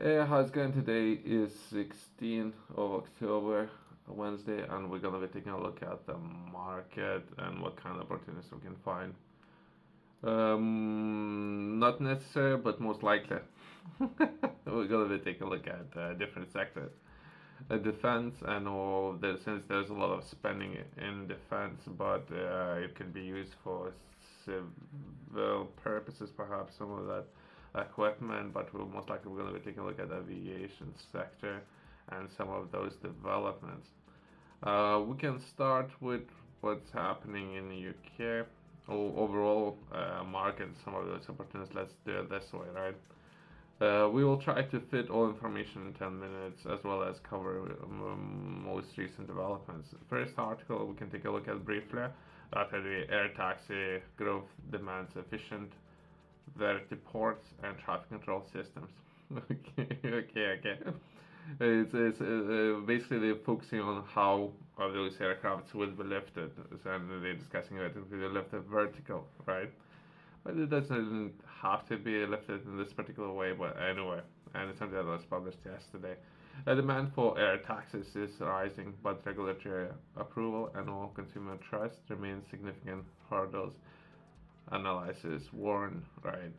How's it going? Today is 16th of October, Wednesday, and we're gonna be taking a look at the market and what kind of opportunities we can find. Not necessary, but most likely. We're gonna be taking a look at different sectors. Defense and all, since there's a lot of spending in defense, but it can be used for civil purposes, perhaps some of that equipment. But we're going to be taking a look at the aviation sector and some of those developments. We can start with what's happening in the UK. Overall market, some of those opportunities. Let's do it this way, right? We will try to fit all information in 10 minutes as well as cover most recent developments. First article we can take a look at briefly. That will be air taxi growth demands efficient vertiports and traffic control systems. Okay. It's basically they're focusing on how those aircrafts will be lifted, and they're discussing it will be lifted vertical, right? But it doesn't have to be lifted in this particular way, but anyway, and it's something that was published yesterday. The demand for air taxis is rising, but regulatory approval and all consumer trust remain significant hurdles. Analysis warn, right?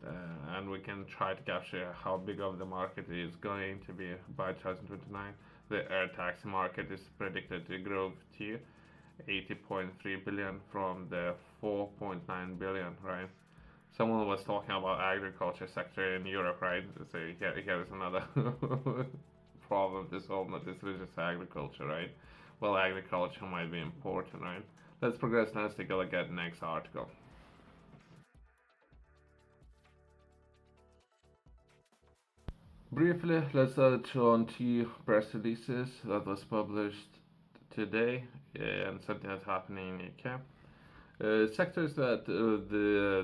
And we can try to capture how big of the market is going to be by 2029. The air taxi market is predicted to grow to 80.3 billion from the 4.9 billion, right? Someone was talking about agriculture sector in Europe, right? So here is another problem to solve, not just agriculture, right? Well, agriculture might be important, right? Let's progress. Let's take a look at the next article. Briefly, let's touch on two press releases that was published today and something that's happening in UK. Sectors that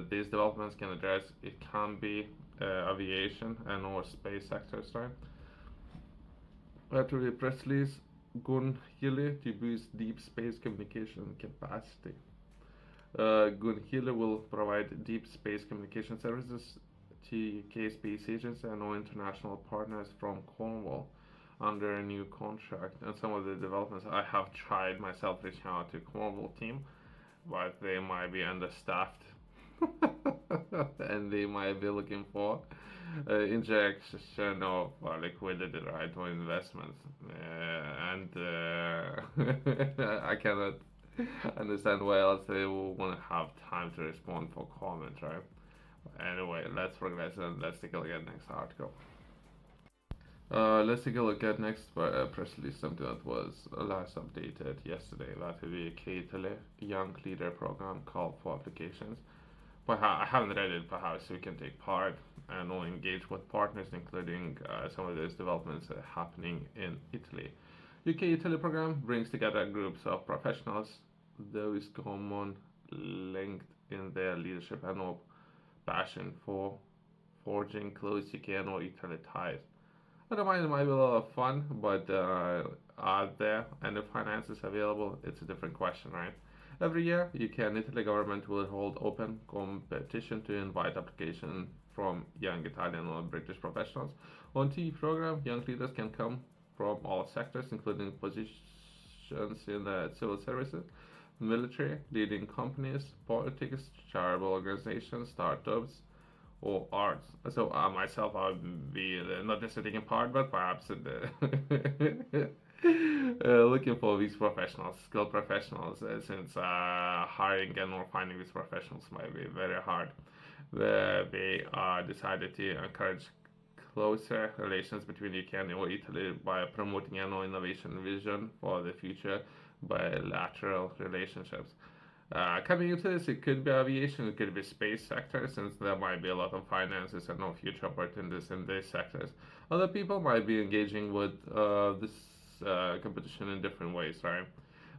these developments can address, it can be aviation and or space sectors, right? After the press release, Gunhille to boost deep space communication capacity. Gunhille will provide deep space communication services to UK Space Agency and all international partners from Cornwall under a new contract. And some of the developments I have tried myself reaching out to Cornwall team, but they might be understaffed and they might be looking for injection of liquidity, right, or investments. And I cannot understand why else they will want to have time to respond for comment, right? Anyway, let's progress and let's take a look at the next article. Let's take a look at next press release, something that was last updated yesterday. That will be a K-Italy Young Leader Program call for applications. I haven't read it. Perhaps we can take part and we'll engage with partners, including some of those developments happening in Italy. UK-Italy program brings together groups of professionals, those common linked in their leadership and passion for forging close UK and Italy ties. Otherwise, it might be a lot of fun, but are there and the finances available? It's a different question, right? Every year, UK and Italy government will hold open competition to invite application from young Italian or British professionals. On the program, young leaders can come from all sectors, including positions in the civil services, military, leading companies, politics, charitable organizations, startups, or arts. So myself, I would be not necessarily taking part, but perhaps looking for these professionals, skilled professionals, since hiring and or finding these professionals might be very hard. They decided to encourage closer relations between UK and Italy by promoting an innovation vision for the future bilateral relationships. Coming into this, it could be aviation, it could be space sector, since there might be a lot of finances and no future opportunities in these sectors. Other people might be engaging with this competition in different ways, right?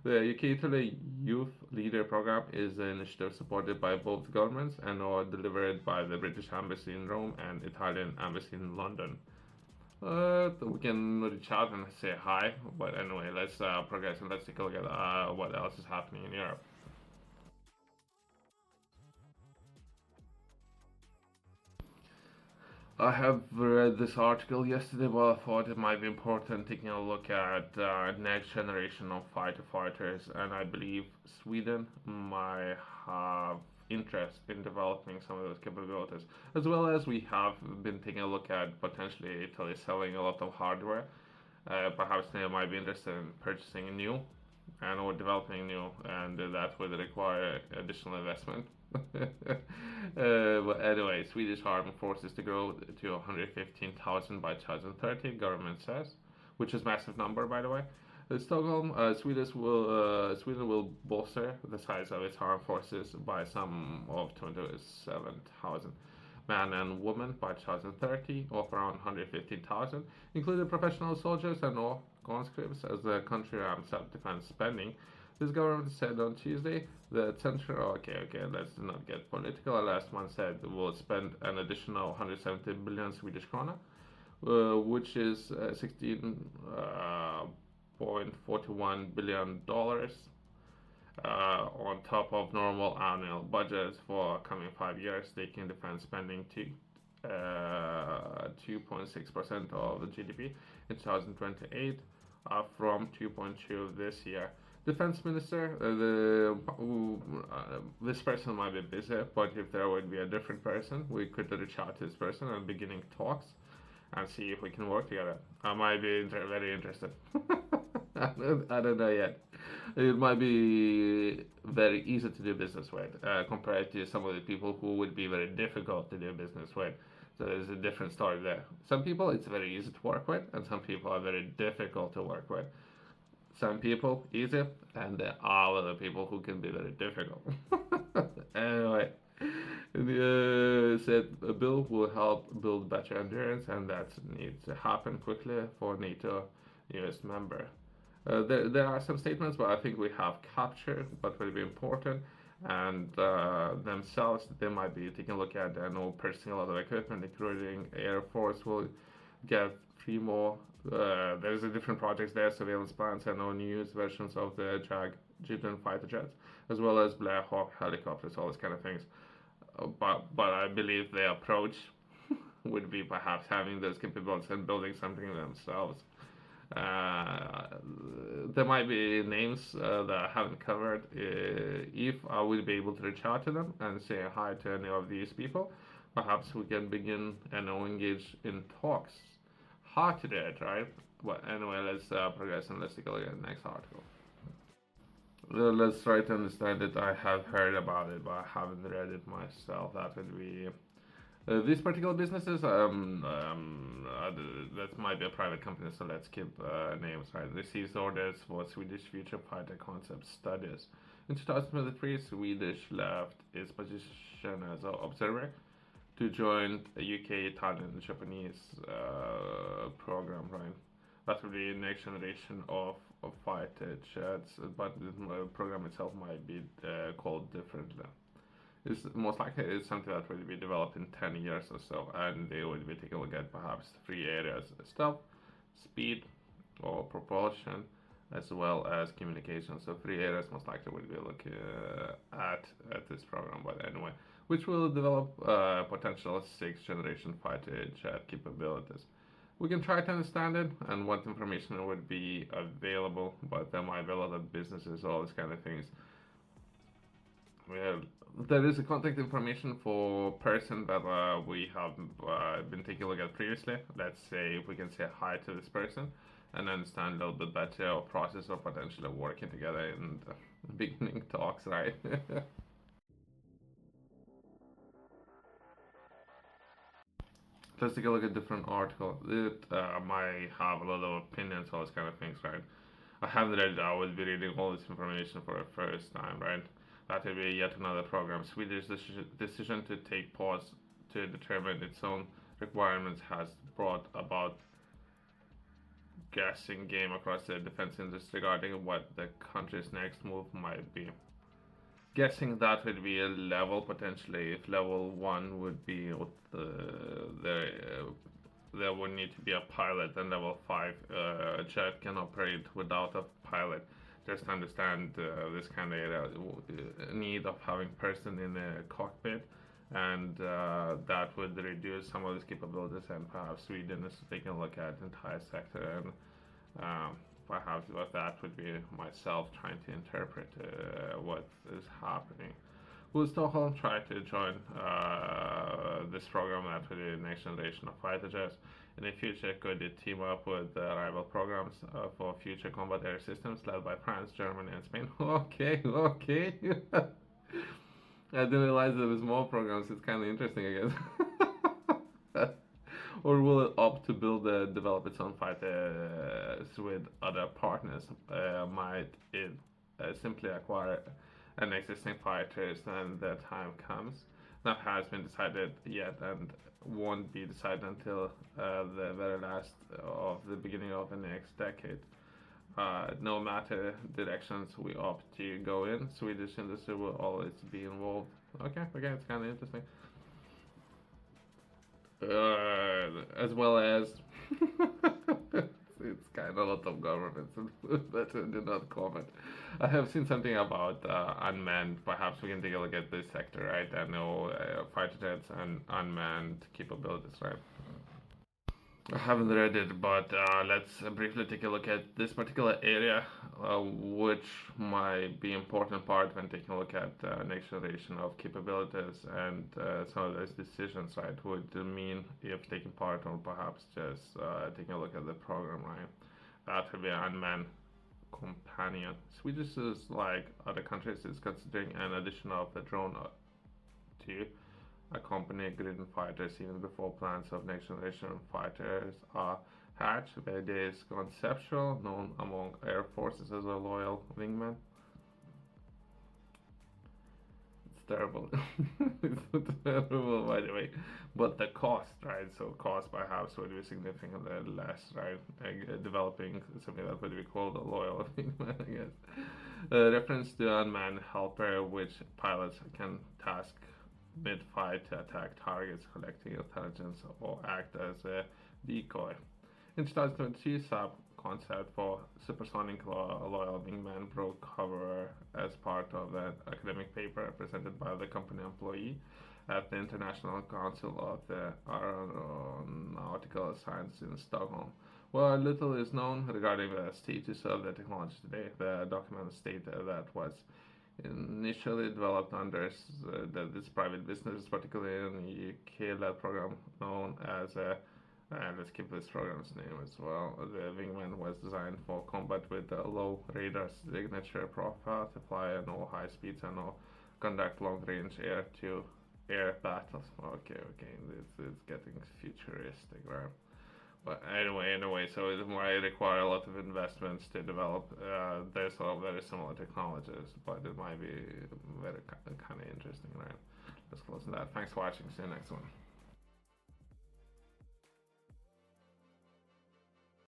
The UK Italy Youth Leader Program is an initiative supported by both governments and or delivered by the British Embassy in Rome and Italian Embassy in London. We can reach out and say hi, but anyway, let's progress and let's take a look at what else is happening in Europe. I have read this article yesterday, but I thought it might be important taking a look at next generation of fighter fighters, and I believe Sweden might have interest in developing some of those capabilities, as well as we have been taking a look at potentially Italy selling a lot of hardware. Perhaps they might be interested in purchasing new and or developing new, and that would require additional investment. But anyway, Swedish armed forces to grow to 115,000 by 2030, government says, which is massive number by the way. Stockholm, Sweden will bolster the size of its armed forces by some of 27,000 men and women by 2030, of around 115,000, including professional soldiers and all conscripts, as the country ramps up defense spending. This government said on Tuesday that central. Okay, let's not get political. Last month said will spend an additional 170 billion Swedish krona, which is 16.41 billion dollars on top of normal annual budgets for coming 5 years, taking defense spending to 2.6% of the GDP in 2028, from 2.2 this year. Defense minister, this person might be busy, but if there would be a different person, we could reach out to this person and beginning talks and see if we can work together. I might be very interested. I don't know yet. It might be very easy to do business with compared to some of the people who would be very difficult to do business with. So there's a different story there. Some people it's very easy to work with, and some people are very difficult to work with. Some people easy, and there are other people who can be very difficult. Anyway, said a bill will help build better endurance, and that needs to happen quickly for NATO newest member. There are some statements, but I think we have captured what will be important, and themselves they might be taking a look at and purchasing a lot of equipment, including Air Force will get 3 more. There's a different projects there, surveillance plans and all news versions of the Javelin fighter jets, as well as Black Hawk helicopters, all these kind of things. But I believe the approach would be perhaps having those capabilities and building something themselves. There might be names that I haven't covered. If I will be able to reach out to them and say hi to any of these people, perhaps we can begin and engage in talks. Hard to do it, right? But anyway, let's progress and let's take a look at the next article. Let's try to understand it. I have heard about it, but I haven't read it myself. That would be these particular businesses, that might be a private company, so let's keep names right. Receives orders for Swedish future fighter concept studies. In 2023, Swedish left its position as an observer to join a UK, Italian, and Japanese program, right? That will be next generation of fighter jets, but the program itself might be called differently. It's most likely it's something that will be developed in 10 years or so, and they will be taking a look at perhaps 3 areas: stealth, speed, or propulsion, as well as communication. So 3 areas most likely will be looking at this program. But anyway, which will develop potential 6th-generation fighter jet capabilities. We can try to understand it and what information would be available, but there might be a lot of businesses, all these kind of things. Well, there is a contact information for person that we have been taking a look at previously. Let's say if we can say hi to this person and understand a little bit better our process of potentially working together and beginning talks, right? Let's take a look at different article. It might have a lot of opinions, all those kind of things, right? I haven't read it. I will be reading all this information for the first time, right? That will be yet another program. Swedish decision to take pause to determine its own requirements has brought about guessing game across the defense industry regarding what the country's next move might be. Guessing that would be a level potentially. If level 1 would be there would need to be a pilot, and level 5 jet can operate without a pilot. Just understand this kind of need of having person in the cockpit and that would reduce some of these capabilities, and perhaps Sweden is taking a look at the entire sector, and perhaps what that would be myself trying to interpret what is happening. Will Stockholm try to join this program that would be the next generation of fighter jets? In the future, could it team up with rival programs for future combat air systems led by France, Germany, and Spain? Okay, okay. I didn't realize there was more programs. It's kind of interesting, I guess. Or will it opt to develop its own fighters with other partners? Might it simply acquire an existing fighters when the time comes? That has been decided yet and won't be decided until the very last of the beginning of the next decade. No matter directions we opt to go in, Swedish industry will always be involved. Okay, okay, it's kind of interesting. As well as it's kind of a lot of governments that do not comment. I have seen something about unmanned. Perhaps we can take a look at this sector, right? I know fighter jets and unmanned capabilities, right? I haven't read it, but let's briefly take a look at this particular area, which might be important part when taking a look at next generation of capabilities and some of those decisions, right, would mean if taking part or perhaps just taking a look at the program, right? That would be an unmanned companion. Swedish is like other countries is considering an addition of a drone to accompany Gripen fighters even before plans of next generation fighters are hatched. The idea is conceptual, known among air forces as a loyal wingman. It's terrible. It's terrible, by the way. But the cost, right? So cost by house would be significantly less, right? Like, developing something that would be called a loyal wingman, I guess. Reference to unmanned helper, which pilots can task mid-fight to attack targets, collecting intelligence, or act as a decoy. In 2022, sub concept for supersonic loyal wingman broke cover as part of an academic paper presented by the company employee at the International Council of the Aeronautical Science in Stockholm. While little is known regarding the status of the technology today, the document stated that was initially developed under this private business, particularly in the UK-led program known as let's keep this program's name as well. The Wingman was designed for combat with a low radar signature profile to fly at no high speeds and no conduct long-range air-to-air battles. Okay, okay, it's getting futuristic, right? But anyway, so it might require a lot of investments to develop. There's a lot of very similar technologies, but it might be very kind of interesting, right? Let's close on that. Thanks for watching. See you next one.